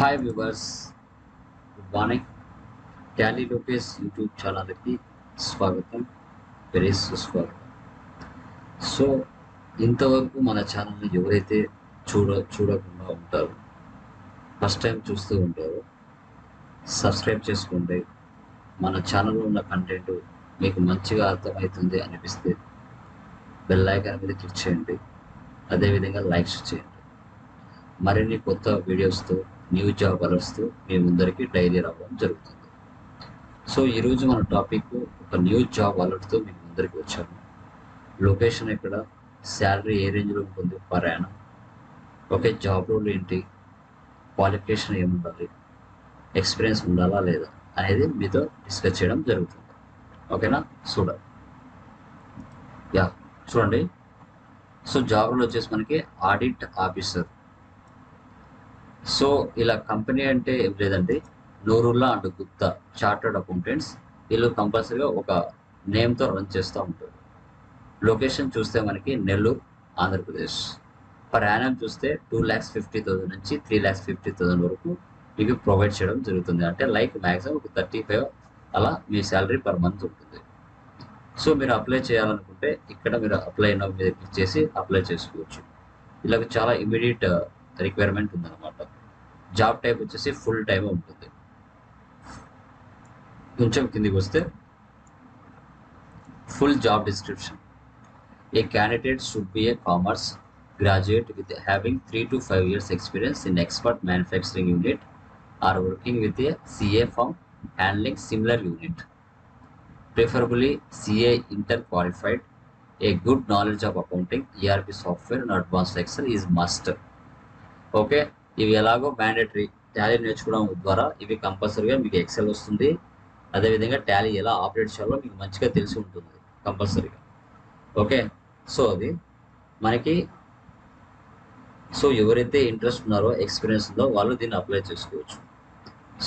Hi viewers, good morning. Tally Lokesh YouTube ఛానల్కి స్వాగతం, very సుస్వాగతం. సో ఇంతవరకు మన ఛానల్ని ఎవరైతే చూడకుండా ఉంటారో, ఫస్ట్ టైం చూస్తూ ఉంటారో సబ్స్క్రైబ్ చేసుకోండి. మన ఛానల్లో ఉన్న కంటెంట్ మీకు మంచిగా అర్థమవుతుంది అనిపిస్తే బెల్ ఐకాన్ మీద క్లిక్ చేయండి. అదేవిధంగా లైక్స్ చేయండి. మరిన్ని కొత్త వీడియోస్తో, న్యూ జాబ్ అలర్ట్స్తో మీ ముందరికి డైలీ రావడం జరుగుతుంది. సో ఈరోజు మన టాపిక్ ఒక న్యూ జాబ్ అలర్ట్తో మీ ముందరికి వచ్చాము. లొకేషన్ ఎక్కడ, శాలరీ ఏ రేంజ్లో ఉంటుంది per annum, okay, job role ఏంటి, క్వాలిఫికేషన్ ఏముండాలి, ఎక్స్పీరియన్స్ ఉండాలా లేదా అనేది మీతో డిస్కస్ చేయడం జరుగుతుంది. ఓకేనా? చూడండి. సో జాబ్ రోల్ వచ్చేసి మనకి ఆడిట్ ఆఫీసర్. సో ఇలా కంపెనీ అంటే ఏం లేదండి, Nurullah and Gupta chartered accountants. వీళ్ళు కంపల్సరీగా ఒక నేమ్తో రన్ చేస్తూ ఉంటారు. లొకేషన్ చూస్తే మనకి నెల్లూరు, ఆంధ్రప్రదేశ్. పర్ యానం చూస్తే 2,50,000 నుంచి 3,50,000 వరకు ఇవి ప్రొవైడ్ చేయడం జరుగుతుంది. అంటే లైక్ మ్యాక్సిమం ఒక 35 అలా మీ శాలరీ పర్ మంత్ ఉంటుంది. సో మీరు అప్లై చేయాలనుకుంటే ఇక్కడ మీరు అప్లై నౌ మీద క్లిక్ చేసి అప్లై చేసుకోవచ్చు. ఇలా చాలా ఇమీడియట్ రిక్వైర్మెంట్ ఉందన్నమాట. జాబ్ టైప్ వచ్చేసి ఫుల్ టైమ్ ఉంటుంది. కొంచెం కిందికి వస్తే full job description. A candidate should be A commerce graduate with having 3 to 5 years experience in expert manufacturing unit or working with a CA firm handling similar unit. Preferably CA inter qualified. A good knowledge of accounting, ERP software and advanced Excel is must. Okay, ఇవి ఎలాగో mandatory. Tally నేర్చుకోవడం ద్వారా ఇవి కంపల్సరీగా మీకు XL వస్తుంది. అదేవిధంగా Tally ఎలా ఆపరేట్ చేయాలో మీకు మంచిగా తెలిసి ఉంటుంది కంపల్సరీగా. ఓకే, సో అది మనకి. సో ఎవరైతే ఇంట్రెస్ట్ ఉన్నారో, ఎక్స్పీరియన్స్ ఉందో వాళ్ళు దీన్ని అప్లై చేసుకోవచ్చు.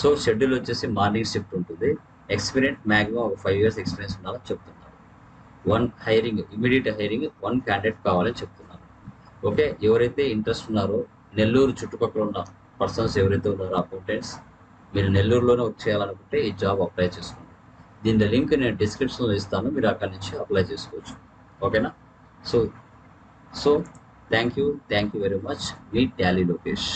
సో షెడ్యూల్ వచ్చేసి మార్నింగ్ షిఫ్ట్ ఉంటుంది. ఎక్స్పీరియన్స్ మ్యాక్సిమం ఒక 5 years ఎక్స్పీరియన్స్ ఉన్నారని చెప్తున్నారు. ఇమీడియట్ హైరింగ్ 1 క్యాండిడేట్ కావాలని చెప్తున్నారు. ఓకే, ఎవరైతే ఇంట్రెస్ట్ ఉన్నారో, నెల్లూరు చుట్టుపక్కల ఉన్న పర్సన్స్ ఎవరైతే ఉన్నారో అకౌంటెంట్స్, మీరు నెల్లూరులోనే వర్క్ చేయాలనుకుంటే ఈ జాబ్ అప్లై చేసుకోండి. దీని లింక్ నేను డిస్క్రిప్షన్లో ఇస్తాను, మీరు అక్కడి నుంచి అప్లై చేసుకోవచ్చు. ఓకేనా? So thank you very much. Me Tally Lokesh.